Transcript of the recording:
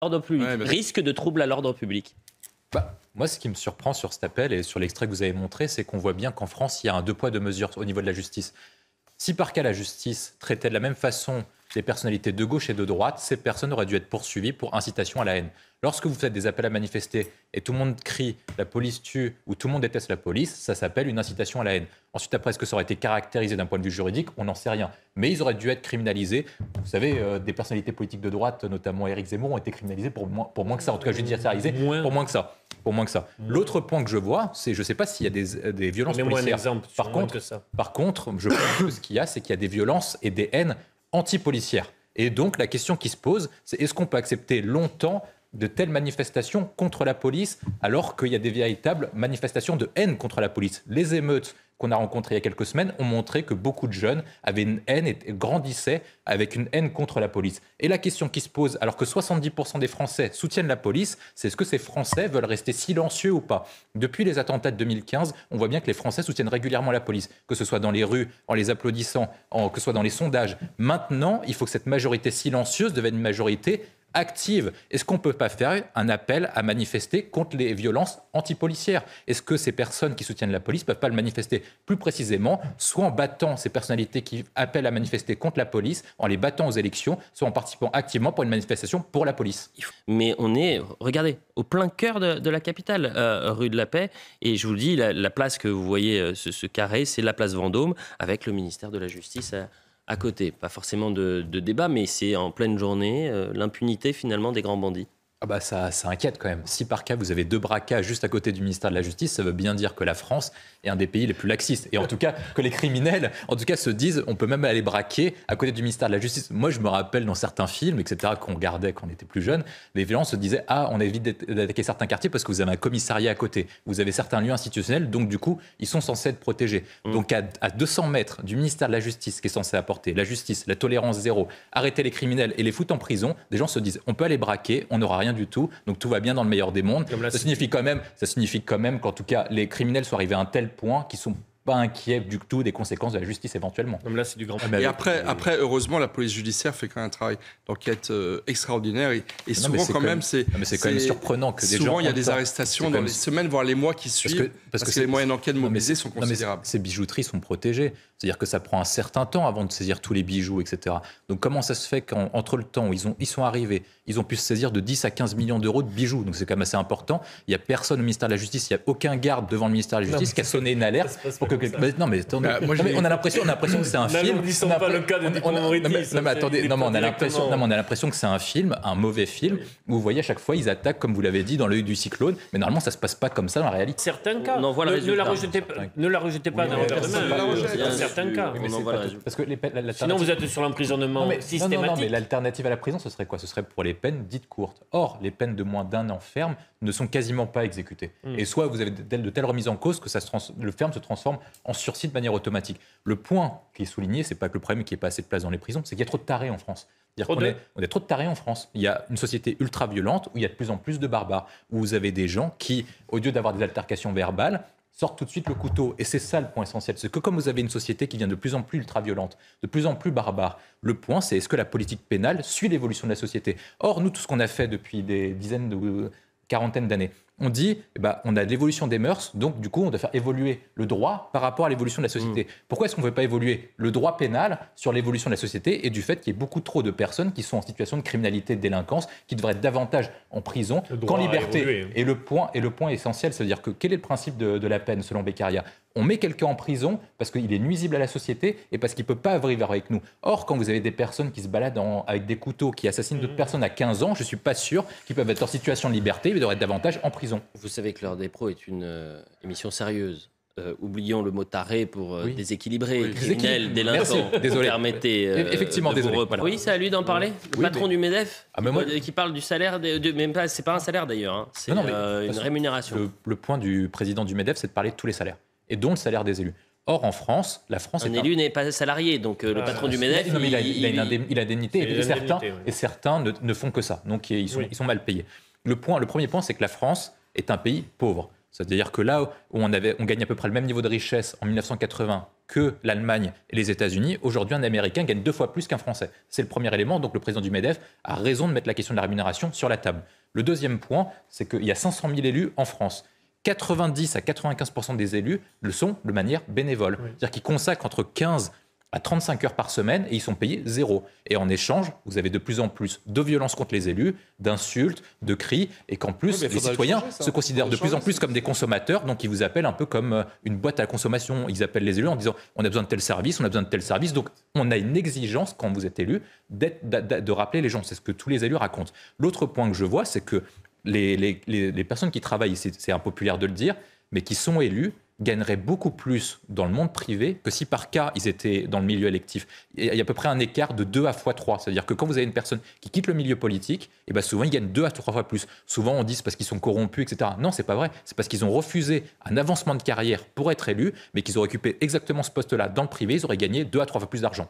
L'ordre public. Risque de trouble à l'ordre public. Moi, ce qui me surprend sur cet appel et sur l'extrait que vous avez montré, c'est qu'on voit bien qu'en France, il y a un deux poids, deux mesures au niveau de la justice. Si par cas la justice traitait de la même façon les personnalités de gauche et de droite, ces personnes auraient dû être poursuivies pour incitation à la haine. Lorsque vous faites des appels à manifester et tout le monde crie « la police tue » ou tout le monde déteste la police, ça s'appelle une incitation à la haine. Ensuite, après, est-ce que ça aurait été caractérisé d'un point de vue juridique ? On n'en sait rien. Mais ils auraient dû être criminalisés. Vous savez, des personnalités politiques de droite, notamment Éric Zemmour, ont été criminalisés pour moins que ça. En tout cas, judiciarisés pour moins que ça. L'autre point que je vois, c'est, je ne sais pas s'il y a des violences policières. Par contre, je pense que ce qu'il y a, c'est qu'il y a des violences et des haines anti-policières. Et donc, la question qui se pose, c'est est-ce qu'on peut accepter longtemps de telles manifestations contre la police alors qu'il y a des véritables manifestations de haine contre la police ? Les émeutes qu'on a rencontrées il y a quelques semaines ont montré que beaucoup de jeunes avaient une haine et grandissaient avec une haine contre la police. Et la question qui se pose, alors que 70% des Français soutiennent la police, c'est est-ce que ces Français veulent rester silencieux ou pas ? Depuis les attentats de 2015, on voit bien que les Français soutiennent régulièrement la police, que ce soit dans les rues, en les applaudissant, que ce soit dans les sondages. Maintenant, il faut que cette majorité silencieuse devienne une majorité active. Est-ce qu'on ne peut pas faire un appel à manifester contre les violences antipolicières ? Est-ce que ces personnes qui soutiennent la police ne peuvent pas le manifester plus précisément, soit en battant ces personnalités qui appellent à manifester contre la police, en les battant aux élections, soit en participant activement pour une manifestation pour la police ? Mais on est, regardez, au plein cœur de la capitale, rue de la Paix, et je vous le dis, la place que vous voyez, ce carré, c'est la place Vendôme, avec le ministère de la Justice à côté. Pas forcément de débat, mais c'est en pleine journée, l'impunité finalement des grands bandits. Ah bah ça inquiète quand même. Si par cas vous avez 2 braquages juste à côté du ministère de la Justice, ça veut bien dire que la France est un des pays les plus laxistes. Et en tout cas, que les criminels se disent on peut même aller braquer à côté du ministère de la Justice. Moi, je me rappelle dans certains films, etc., qu'on regardait quand on était plus jeune, les violents se disaient on évite d'attaquer certains quartiers parce que vous avez un commissariat à côté, vous avez certains lieux institutionnels, donc du coup, ils sont censés être protégés. Donc à 200 mètres du ministère de la Justice qui est censé apporter la justice, la tolérance zéro, arrêter les criminels et les foutre en prison, des gens se disent on peut aller braquer, on n'aura rien du tout, donc tout va bien dans le meilleur des mondes. Ça signifie quand même qu'en tout cas les criminels sont arrivés à un tel point qu'ils sont pas inquiets du tout des conséquences de la justice éventuellement. Comme là, c'est du grand. Et après, heureusement, la police judiciaire fait quand même un travail d'enquête extraordinaire. Et souvent, quand même, c'est quand même surprenant que des gens. Souvent, il y a des arrestations dans les semaines, voire les mois qui suivent, parce que les moyens d'enquête mobilisés sont considérables. Ces bijouteries sont protégées. C'est-à-dire que ça prend un certain temps avant de saisir tous les bijoux, etc. Donc comment ça se fait qu'entre le temps où ils sont arrivés, ils ont pu se saisir de 10 à 15 millions d'euros de bijoux. Donc c'est quand même assez important. Il n'y a personne au ministère de la Justice, il n'y a aucun garde devant le ministère de la Justice qui a sonné une alerte pour que quelqu'un... Non mais attendez, on a l'impression que c'est un film. On pas le cas on a l'impression que c'est un film, un mauvais film, où vous voyez à chaque fois ils attaquent, comme vous l'avez dit, dans l'œil du cyclone. Mais normalement ça se passe pas comme ça dans la réalité. Certains cas. Ne la rejetez pas d'un revers de main. Certains cas. Parce que sinon vous êtes sur l'emprisonnement systématique. Non, mais l'alternative à la prison, ce serait quoi ? Ce serait pour les peines dites courtes. Or, les peines de moins d'1 an ferme ne sont quasiment pas exécutées. Et soit vous avez de telles remises en cause que le ferme se transforme en sursis de manière automatique. Le point qui est souligné, c'est pas que le problème qu'il n'y ait pas assez de place dans les prisons, c'est qu'il y a trop de tarés en France. On est trop de tarés en France. Il y a une société ultra-violente où il y a de plus en plus de barbares, où vous avez des gens qui, au lieu d'avoir des altercations verbales, sortent tout de suite le couteau. Et c'est ça le point essentiel. C'est que comme vous avez une société qui devient de plus en plus ultra-violente, de plus en plus barbare, le point c'est est-ce que la politique pénale suit l'évolution de la société ? Or, nous, tout ce qu'on a fait depuis des dizaines de quarantaine d'années, on dit, on a l'évolution des mœurs, donc du coup, on doit faire évoluer le droit par rapport à l'évolution de la société. Pourquoi est-ce qu'on ne veut pas évoluer le droit pénal sur l'évolution de la société et du fait qu'il y ait beaucoup trop de personnes qui sont en situation de criminalité, de délinquance, qui devraient être davantage en prison qu'en liberté. Et le point essentiel, c'est-à-dire que quel est le principe de la peine selon Beccaria ? On met quelqu'un en prison parce qu'il est nuisible à la société et parce qu'il ne peut pas vivre avec nous. Or, quand vous avez des personnes qui se baladent avec des couteaux, qui assassinent d'autres personnes à 15 ans, je ne suis pas sûr qu'ils peuvent être en situation de liberté, mais devraient être davantage en prison. Vous savez que l'heure des pros est une émission sérieuse. Oublions le mot taré pour déséquilibrer, criminel, délinquant. Désolé. Permettez. Effectivement, désolé. Voilà. Oui, c'est à lui d'en parler. Le patron du MEDEF, qui parle du salaire, même pas, c'est pas un salaire d'ailleurs, c'est une rémunération. Le point du président du MEDEF, c'est de parler de tous les salaires, et dont le salaire des élus. Or, en France, un élu n'est pas salarié, donc le patron du MEDEF... il a une indemnité, et certains ne font que ça, donc ils sont mal payés. Le premier point, c'est que la France est un pays pauvre. C'est-à-dire que là où on gagne à peu près le même niveau de richesse en 1980 que l'Allemagne et les États-Unis, aujourd'hui, un Américain gagne 2 fois plus qu'un Français. C'est le premier élément. Donc, le président du MEDEF a raison de mettre la question de la rémunération sur la table. Le deuxième point, c'est qu'il y a 500 000 élus en France. 90 à 95% des élus le sont de manière bénévole. Oui. C'est-à-dire qu'ils consacrent entre 15 à 35 heures par semaine et ils sont payés 0. Et en échange, vous avez de plus en plus de violences contre les élus, d'insultes, de cris, et qu'en plus, les citoyens se considèrent de plus en plus comme des consommateurs, donc ils vous appellent un peu comme une boîte à consommation. Ils appellent les élus en disant « on a besoin de tel service, on a besoin de tel service ». Donc on a une exigence, quand vous êtes élu, de rappeler les gens. C'est ce que tous les élus racontent. L'autre point que je vois, c'est que les personnes qui travaillent, c'est impopulaire de le dire, mais qui sont élus, gagneraient beaucoup plus dans le monde privé que si par cas ils étaient dans le milieu électif. Il y a à peu près un écart de 2 à x3. C'est-à-dire que quand vous avez une personne qui quitte le milieu politique, et ben souvent ils gagnent 2 à 3 fois plus. Souvent on dit c'est parce qu'ils sont corrompus, etc. Non, c'est pas vrai. C'est parce qu'ils ont refusé un avancement de carrière pour être élus, mais qu'ils auraient occupé exactement ce poste-là dans le privé, ils auraient gagné 2 à 3 fois plus d'argent.